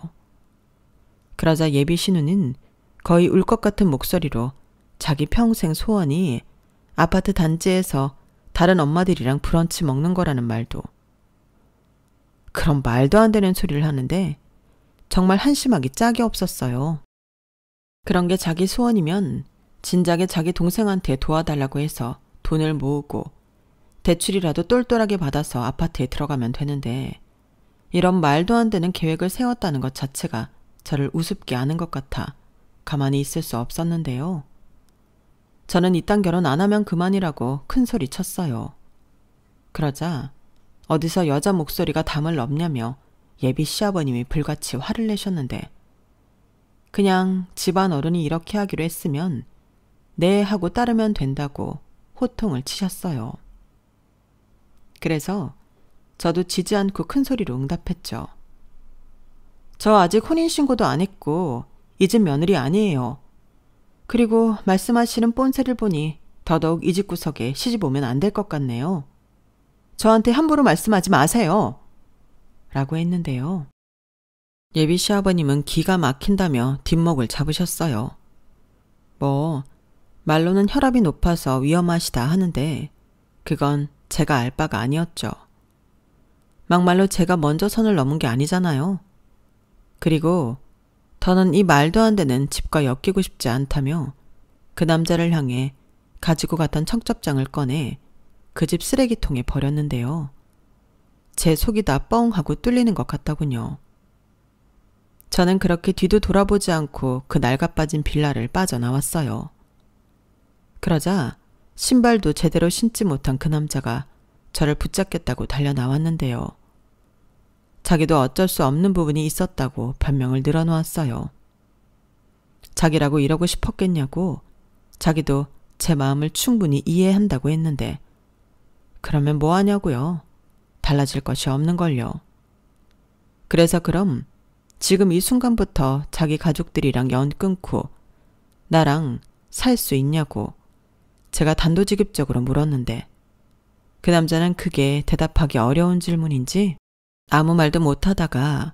그러자 예비 신우는 거의 울 것 같은 목소리로 자기 평생 소원이 아파트 단지에서 다른 엄마들이랑 브런치 먹는 거라는 말도. 그런 말도 안 되는 소리를 하는데 정말 한심하기 짝이 없었어요. 그런 게 자기 소원이면 진작에 자기 동생한테 도와달라고 해서 돈을 모으고 대출이라도 똘똘하게 받아서 아파트에 들어가면 되는데 이런 말도 안 되는 계획을 세웠다는 것 자체가 저를 우습게 아는 것 같아 가만히 있을 수 없었는데요. 저는 이딴 결혼 안 하면 그만이라고 큰 소리 쳤어요. 그러자 어디서 여자 목소리가 담을 넘냐며 예비 시아버님이 불같이 화를 내셨는데 그냥 집안 어른이 이렇게 하기로 했으면 네 하고 따르면 된다고 호통을 치셨어요. 그래서 저도 지지 않고 큰 소리로 응답했죠. 저 아직 혼인신고도 안 했고 이 집 며느리 아니에요. 그리고 말씀하시는 뽐새를 보니 더더욱 이 집 구석에 시집 오면 안 될 것 같네요. 저한테 함부로 말씀하지 마세요. 라고 했는데요. 예비 시아버님은 기가 막힌다며 뒷목을 잡으셨어요. 말로는 혈압이 높아서 위험하시다 하는데 그건 제가 알 바가 아니었죠. 막말로 제가 먼저 선을 넘은 게 아니잖아요. 그리고 더는 이 말도 안 되는 집과 엮이고 싶지 않다며 그 남자를 향해 가지고 갔던 청첩장을 꺼내 그 집 쓰레기통에 버렸는데요. 제 속이 다 뻥 하고 뚫리는 것 같더군요. 저는 그렇게 뒤도 돌아보지 않고 그 낡아빠진 빌라를 빠져나왔어요. 그러자 신발도 제대로 신지 못한 그 남자가 저를 붙잡겠다고 달려나왔는데요. 자기도 어쩔 수 없는 부분이 있었다고 변명을 늘어놓았어요. 자기라고 이러고 싶었겠냐고 자기도 제 마음을 충분히 이해한다고 했는데 그러면 뭐 하냐고요. 달라질 것이 없는걸요. 그래서 그럼 지금 이 순간부터 자기 가족들이랑 연 끊고 나랑 살 수 있냐고 제가 단도직입적으로 물었는데 그 남자는 그게 대답하기 어려운 질문인지 아무 말도 못하다가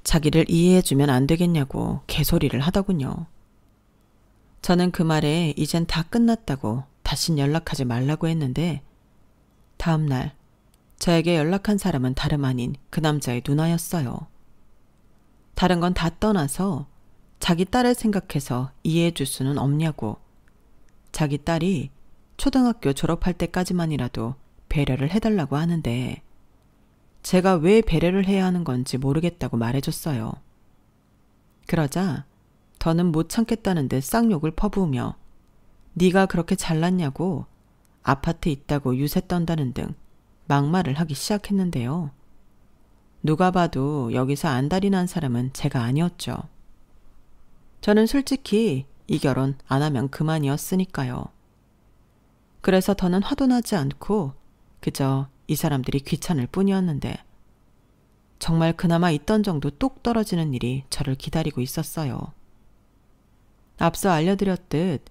자기를 이해해주면 안 되겠냐고 개소리를 하더군요. 저는 그 말에 이젠 다 끝났다고 다신 연락하지 말라고 했는데 다음 날 저에게 연락한 사람은 다름 아닌 그 남자의 누나였어요. 다른 건 다 떠나서 자기 딸을 생각해서 이해해줄 수는 없냐고 자기 딸이 초등학교 졸업할 때까지만이라도 배려를 해달라고 하는데 제가 왜 배려를 해야 하는 건지 모르겠다고 말해줬어요. 그러자 더는 못 참겠다는 듯 쌍욕을 퍼부으며 네가 그렇게 잘났냐고 아파트 있다고 유세 떤다는 등 막말을 하기 시작했는데요. 누가 봐도 여기서 안달이 난 사람은 제가 아니었죠. 저는 솔직히 이 결혼 안 하면 그만이었으니까요. 그래서 더는 화도 나지 않고 그저 이 사람들이 귀찮을 뿐이었는데 정말 그나마 있던 정도 뚝 떨어지는 일이 저를 기다리고 있었어요. 앞서 알려드렸듯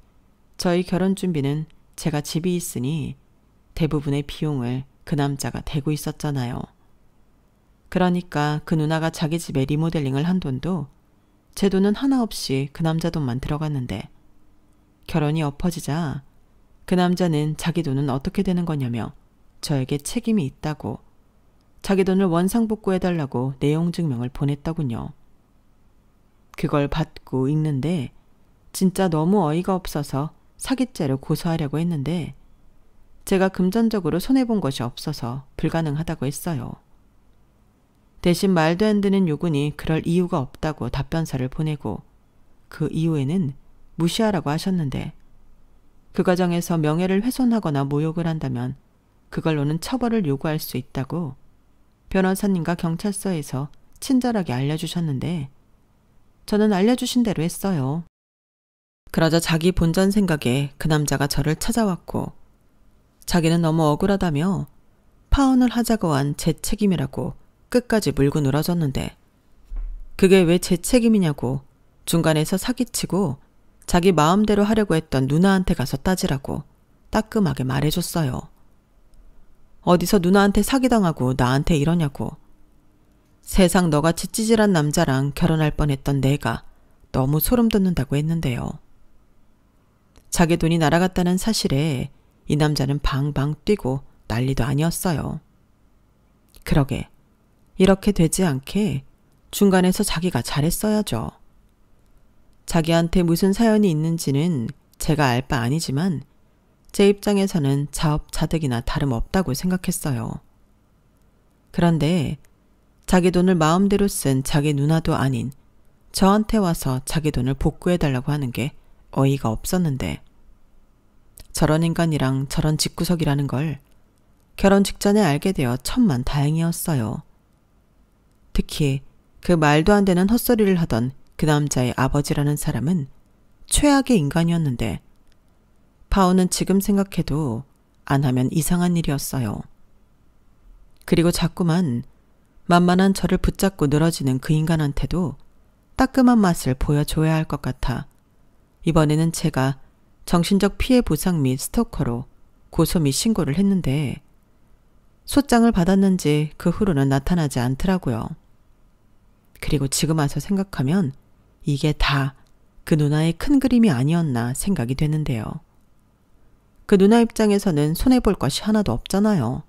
저희 결혼 준비는 제가 집이 있으니 대부분의 비용을 그 남자가 대고 있었잖아요. 그러니까 그 누나가 자기 집에 리모델링을 한 돈도 제 돈은 하나 없이 그 남자 돈만 들어갔는데 결혼이 엎어지자 그 남자는 자기 돈은 어떻게 되는 거냐며 저에게 책임이 있다고 자기 돈을 원상복구해달라고 내용 증명을 보냈더군요. 그걸 받고 읽는데 진짜 너무 어이가 없어서 사기죄로 고소하려고 했는데 제가 금전적으로 손해본 것이 없어서 불가능하다고 했어요. 대신 말도 안 되는 요구니 그럴 이유가 없다고 답변서를 보내고 그 이후에는 무시하라고 하셨는데 그 과정에서 명예를 훼손하거나 모욕을 한다면 그걸로는 처벌을 요구할 수 있다고 변호사님과 경찰서에서 친절하게 알려주셨는데 저는 알려주신 대로 했어요. 그러자 자기 본전 생각에 그 남자가 저를 찾아왔고 자기는 너무 억울하다며 파혼을 하자고 한 제 책임이라고 끝까지 물고 늘어졌는데 그게 왜 제 책임이냐고 중간에서 사기치고 자기 마음대로 하려고 했던 누나한테 가서 따지라고 따끔하게 말해줬어요. 어디서 누나한테 사기당하고 나한테 이러냐고. 세상 너같이 찌질한 남자랑 결혼할 뻔했던 내가 너무 소름 돋는다고 했는데요. 자기 돈이 날아갔다는 사실에 이 남자는 방방 뛰고 난리도 아니었어요. 그러게 이렇게 되지 않게 중간에서 자기가 잘했어야죠. 자기한테 무슨 사연이 있는지는 제가 알 바 아니지만 제 입장에서는 자업자득이나 다름없다고 생각했어요. 그런데 자기 돈을 마음대로 쓴 자기 누나도 아닌 저한테 와서 자기 돈을 복구해달라고 하는 게 어이가 없었는데 저런 인간이랑 저런 집구석이라는 걸 결혼 직전에 알게 되어 천만다행이었어요. 특히 그 말도 안 되는 헛소리를 하던 그 남자의 아버지라는 사람은 최악의 인간이었는데 파혼은 지금 생각해도 안 하면 이상한 일이었어요. 그리고 자꾸만 만만한 저를 붙잡고 늘어지는 그 인간한테도 따끔한 맛을 보여줘야 할 것 같아 이번에는 제가 정신적 피해 보상 및 스토커로 고소 및 신고를 했는데 소장을 받았는지 그 후로는 나타나지 않더라고요. 그리고 지금 와서 생각하면 이게 다 그 누나의 큰 그림이 아니었나 생각이 되는데요. 그 누나 입장에서는 손해볼 것이 하나도 없잖아요.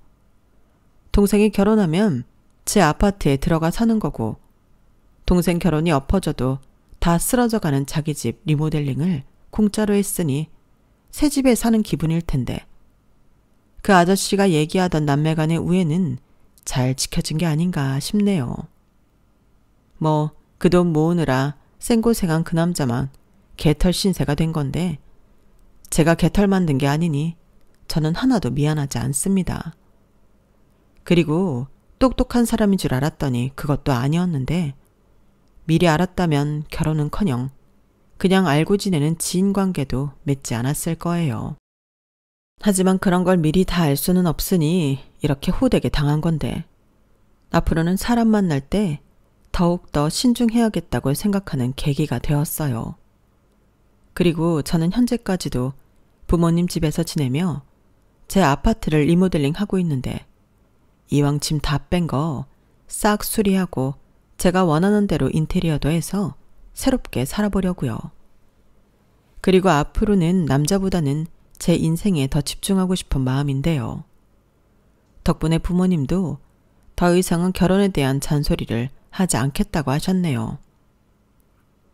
동생이 결혼하면 제 아파트에 들어가 사는 거고 동생 결혼이 엎어져도 다 쓰러져가는 자기 집 리모델링을 공짜로 했으니 새 집에 사는 기분일 텐데 그 아저씨가 얘기하던 남매 간의 우애는 잘 지켜진 게 아닌가 싶네요. 뭐 그 돈 모으느라 생고생한 그 남자만 개털 신세가 된 건데 제가 개털 만든 게 아니니 저는 하나도 미안하지 않습니다. 그리고 똑똑한 사람인 줄 알았더니 그것도 아니었는데 미리 알았다면 결혼은커녕 그냥 알고 지내는 지인 관계도 맺지 않았을 거예요. 하지만 그런 걸 미리 다 알 수는 없으니 이렇게 호되게 당한 건데 앞으로는 사람 만날 때 더욱더 신중해야겠다고 생각하는 계기가 되었어요. 그리고 저는 현재까지도 부모님 집에서 지내며 제 아파트를 리모델링 하고 있는데 이왕 짐 다 뺀 거 싹 수리하고 제가 원하는 대로 인테리어도 해서 새롭게 살아보려고요. 그리고 앞으로는 남자보다는 제 인생에 더 집중하고 싶은 마음인데요. 덕분에 부모님도 더 이상은 결혼에 대한 잔소리를 하지 않겠다고 하셨네요.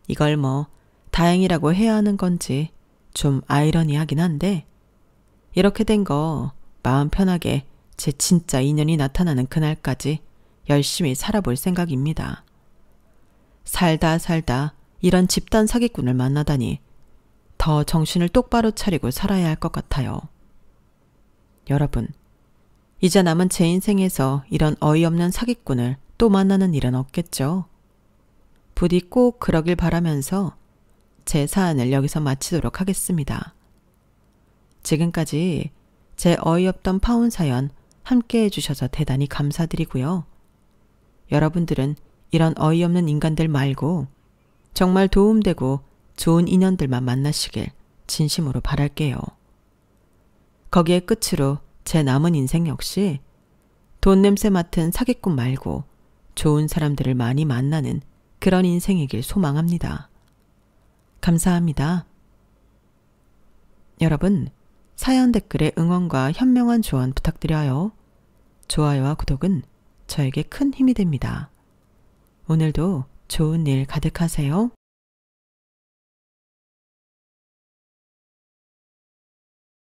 이걸 뭐 다행이라고 해야 하는 건지 좀 아이러니하긴 한데 이렇게 된 거 마음 편하게 제 진짜 인연이 나타나는 그날까지 열심히 살아볼 생각입니다. 살다 이런 집단 사기꾼을 만나다니 더 정신을 똑바로 차리고 살아야 할 것 같아요. 여러분, 이제 남은 제 인생에서 이런 어이없는 사기꾼을 또 만나는 일은 없겠죠? 부디 꼭 그러길 바라면서 제 사안을 여기서 마치도록 하겠습니다. 지금까지 제 어이없던 파혼 사연 함께 해주셔서 대단히 감사드리고요. 여러분들은 이런 어이없는 인간들 말고 정말 도움되고 좋은 인연들만 만나시길 진심으로 바랄게요. 거기에 끝으로 제 남은 인생 역시 돈 냄새 맡은 사기꾼 말고 좋은 사람들을 많이 만나는 그런 인생이길 소망합니다. 감사합니다. 여러분, 사연 댓글에 응원과 현명한 조언 부탁드려요. 좋아요와 구독은 저에게 큰 힘이 됩니다. 오늘도 좋은 일 가득하세요.